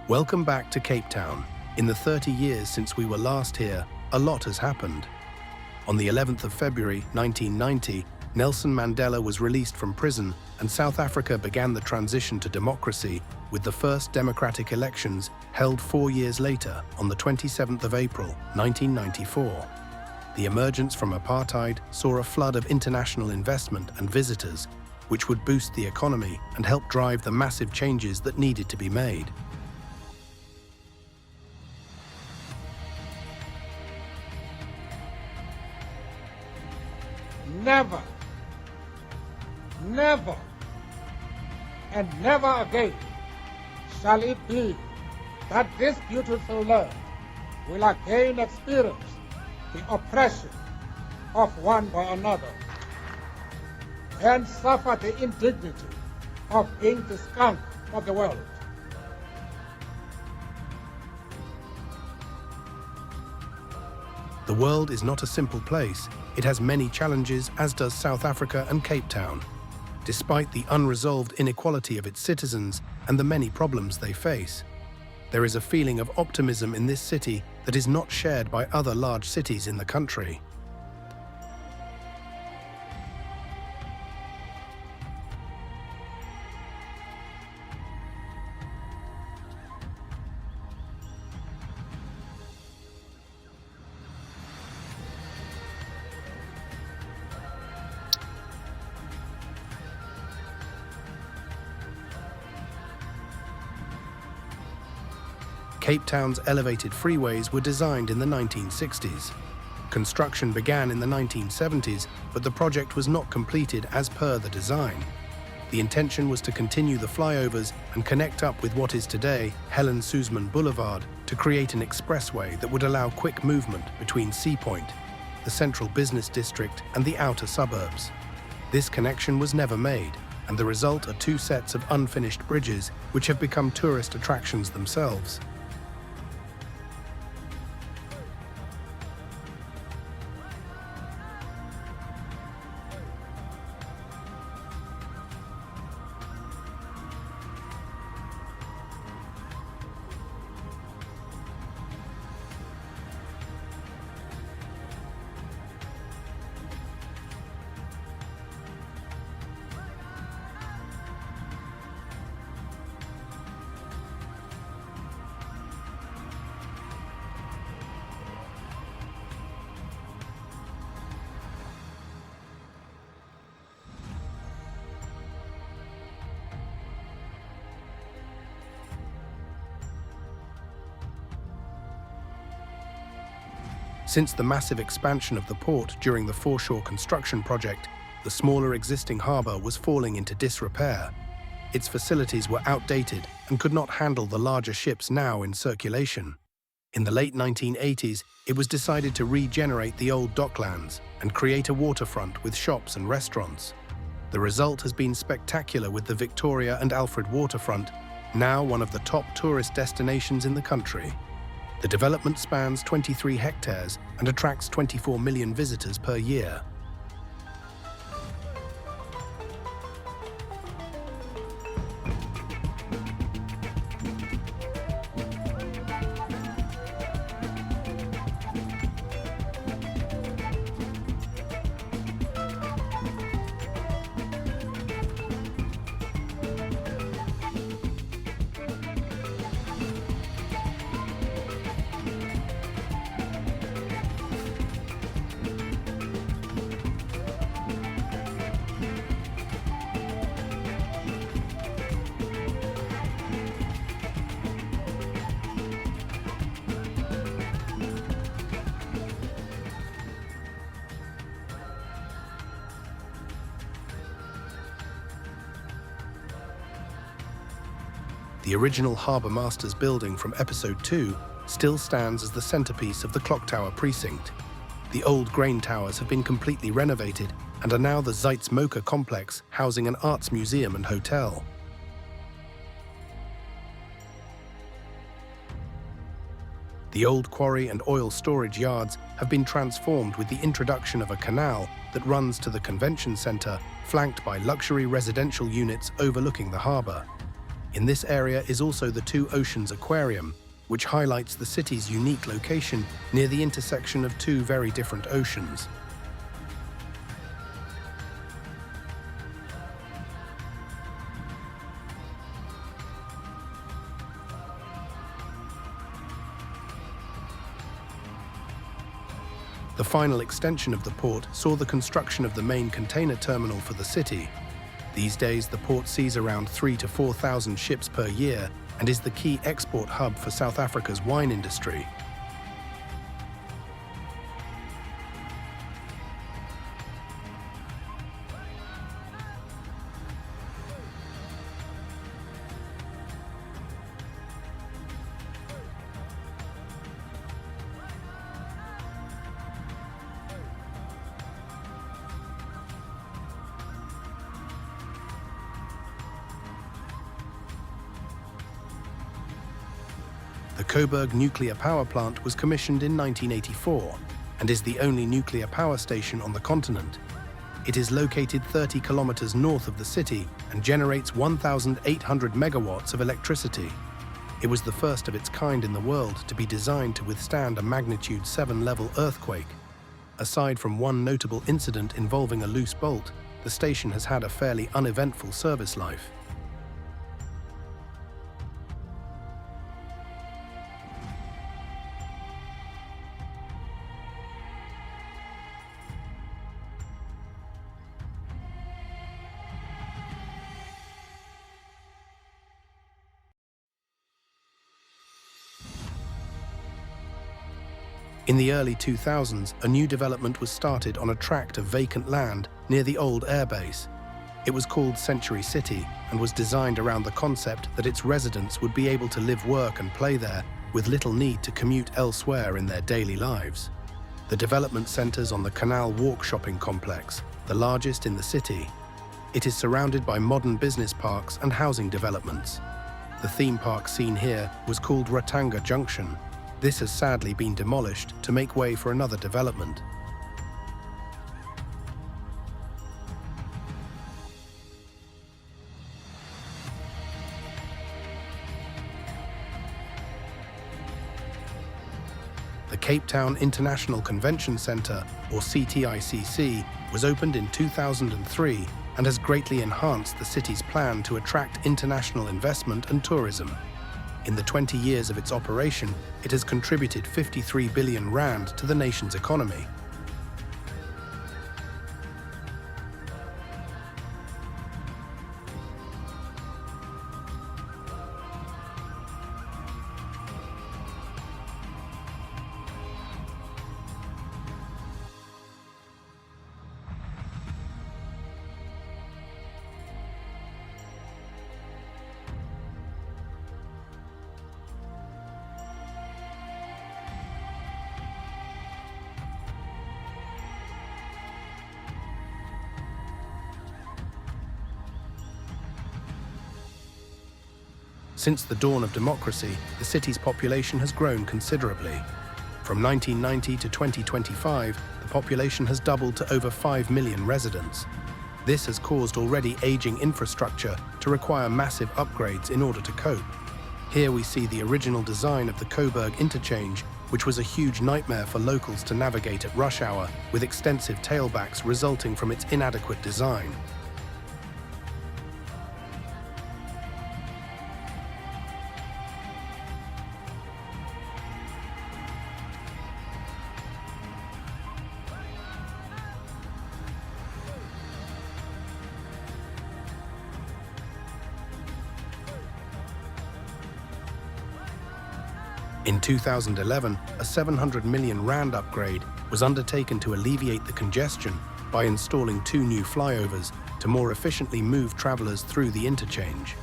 Welcome back to Cape Town. In the 30 years since we were last here, a lot has happened. On the 11th of February 1990, Nelson Mandela was released from prison and South Africa began the transition to democracy with the first democratic elections held 4 years later on the 27th of April 1994. The emergence from apartheid saw a flood of international investment and visitors, which would boost the economy and help drive the massive changes that needed to be made. Never, never, and never again shall it be that this beautiful land will again experience the oppression of one by another and suffer the indignity of being the skunk of the world. The world is not a simple place. It has many challenges, as does South Africa and Cape Town. Despite the unresolved inequality of its citizens and the many problems they face, there is a feeling of optimism in this city that is not shared by other large cities in the country. Cape Town's elevated freeways were designed in the 1960s. Construction began in the 1970s, but the project was not completed as per the design. The intention was to continue the flyovers and connect up with what is today Helen Suzman Boulevard to create an expressway that would allow quick movement between Sea Point, the central business district, and the outer suburbs. This connection was never made, and the result are two sets of unfinished bridges which have become tourist attractions themselves. Since the massive expansion of the port during the foreshore construction project, the smaller existing harbour was falling into disrepair. Its facilities were outdated and could not handle the larger ships now in circulation. In the late 1980s, it was decided to regenerate the old docklands and create a waterfront with shops and restaurants. The result has been spectacular, with the Victoria and Alfred waterfront, now one of the top tourist destinations in the country. The development spans 23 hectares and attracts 24 million visitors per year. The original Harbour Masters building from Episode 2 still stands as the centrepiece of the Clock Tower precinct. The old grain towers have been completely renovated and are now the Zeitz Mocha complex, housing an arts museum and hotel. The old quarry and oil storage yards have been transformed with the introduction of a canal that runs to the convention centre, flanked by luxury residential units overlooking the harbour. In this area is also the Two Oceans Aquarium, which highlights the city's unique location near the intersection of two very different oceans. The final extension of the port saw the construction of the main container terminal for the city. These days, the port sees around 3,000 to 4,000 ships per year and is the key export hub for South Africa's wine industry. The Koeberg nuclear power plant was commissioned in 1984 and is the only nuclear power station on the continent. It is located 30 kilometers north of the city and generates 1,800 megawatts of electricity. It was the first of its kind in the world to be designed to withstand a magnitude 7 level earthquake. Aside from one notable incident involving a loose bolt, the station has had a fairly uneventful service life. In the early 2000s, a new development was started on a tract of vacant land near the old airbase. It was called Century City and was designed around the concept that its residents would be able to live, work and play there with little need to commute elsewhere in their daily lives. The development centers on the Canal Walk shopping complex, the largest in the city. It is surrounded by modern business parks and housing developments. The theme park seen here was called Ratanga Junction. This has sadly been demolished to make way for another development. The Cape Town International Convention Centre, or CTICC, was opened in 2003 and has greatly enhanced the city's plan to attract international investment and tourism. In the 20 years of its operation, it has contributed 53 billion rand to the nation's economy. Since the dawn of democracy, the city's population has grown considerably. From 1990 to 2025, the population has doubled to over 5 million residents. This has caused already aging infrastructure to require massive upgrades in order to cope. Here we see the original design of the Koeberg interchange, which was a huge nightmare for locals to navigate at rush hour, with extensive tailbacks resulting from its inadequate design. In 2011, a 700 million rand upgrade was undertaken to alleviate the congestion by installing 2 new flyovers to more efficiently move travelers through the interchange.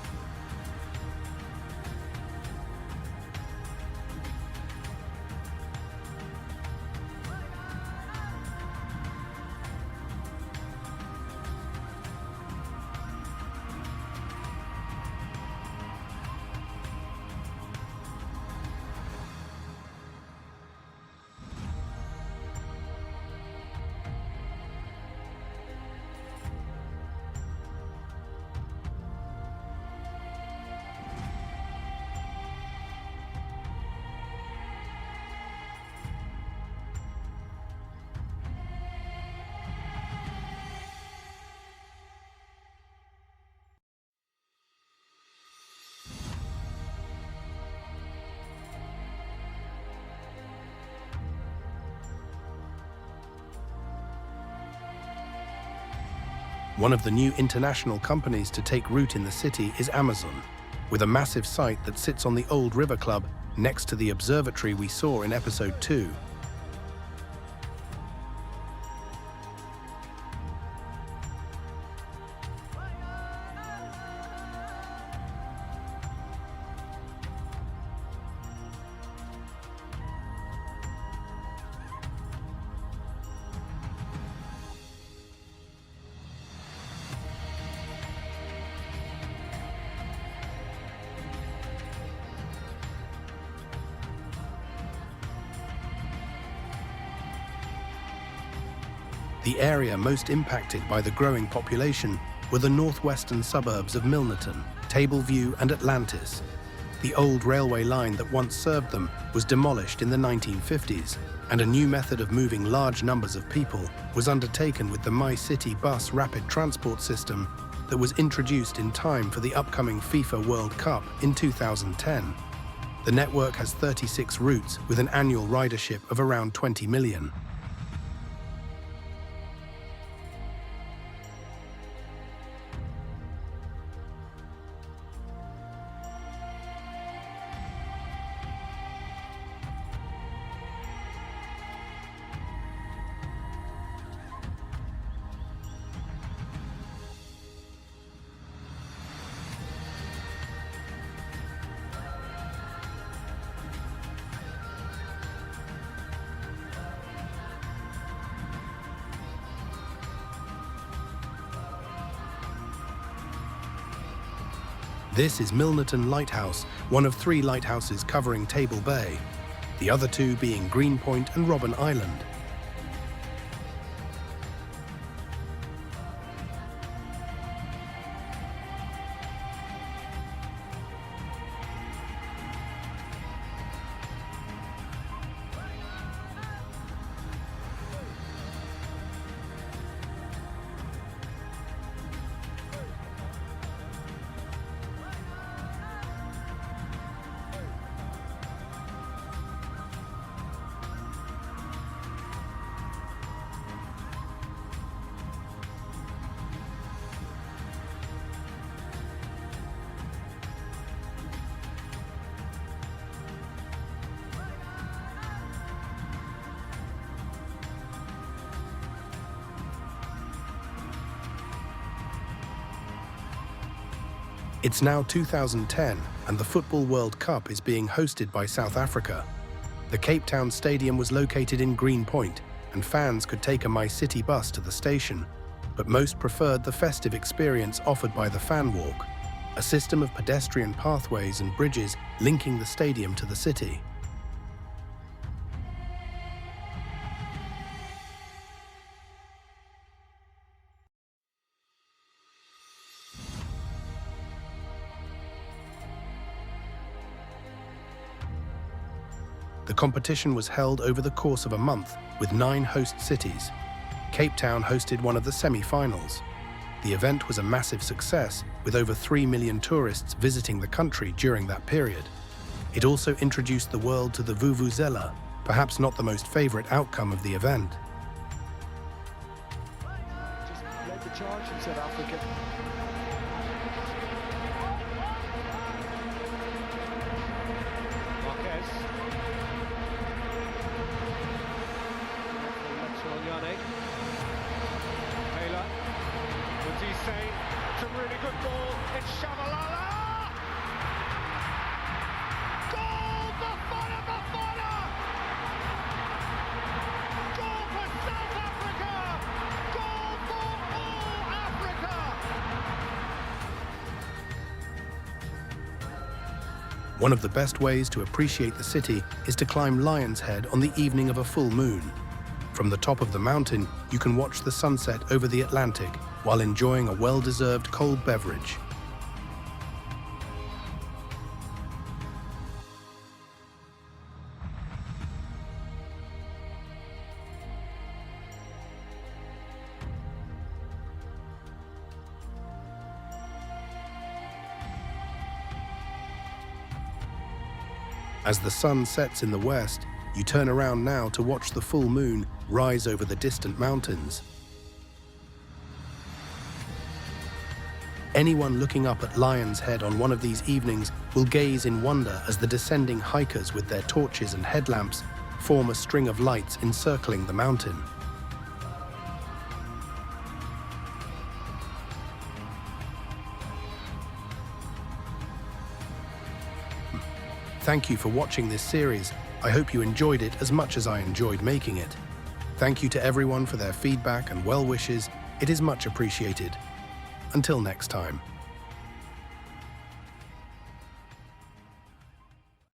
One of the new international companies to take root in the city is Amazon, with a massive site that sits on the old River Club next to the observatory we saw in episode 2. The area most impacted by the growing population were the northwestern suburbs of Milnerton, Tableview and Atlantis. The old railway line that once served them was demolished in the 1950s, and a new method of moving large numbers of people was undertaken with the MyCity bus rapid transport system that was introduced in time for the upcoming FIFA World Cup in 2010. The network has 36 routes with an annual ridership of around 20 million. This is Milnerton Lighthouse, one of 3 lighthouses covering Table Bay, the other 2 being Greenpoint and Robben Island. It's now 2010 and the Football World Cup is being hosted by South Africa. The Cape Town Stadium was located in Greenpoint and fans could take a MyCity bus to the station, but most preferred the festive experience offered by the Fan Walk, a system of pedestrian pathways and bridges linking the stadium to the city. The competition was held over the course of a month with 9 host cities. Cape Town hosted one of the semi-finals. The event was a massive success, with over 3 million tourists visiting the country during that period. It also introduced the world to the Vuvuzela, perhaps not the most favorite outcome of the event. Just led the charge in South Africa. It's a really good ball. It's Shabalala. Goal! Bafana, Bafana! Goal for South Africa! Goal for all Africa! One of the best ways to appreciate the city is to climb Lion's Head on the evening of a full moon. From the top of the mountain, you can watch the sunset over the Atlantic while enjoying a well-deserved cold beverage. As the sun sets in the west, you turn around now to watch the full moon rise over the distant mountains. Anyone looking up at Lion's Head on one of these evenings will gaze in wonder as the descending hikers with their torches and headlamps form a string of lights encircling the mountain. Thank you for watching this series. I hope you enjoyed it as much as I enjoyed making it. Thank you to everyone for their feedback and well wishes. It is much appreciated. Until next time.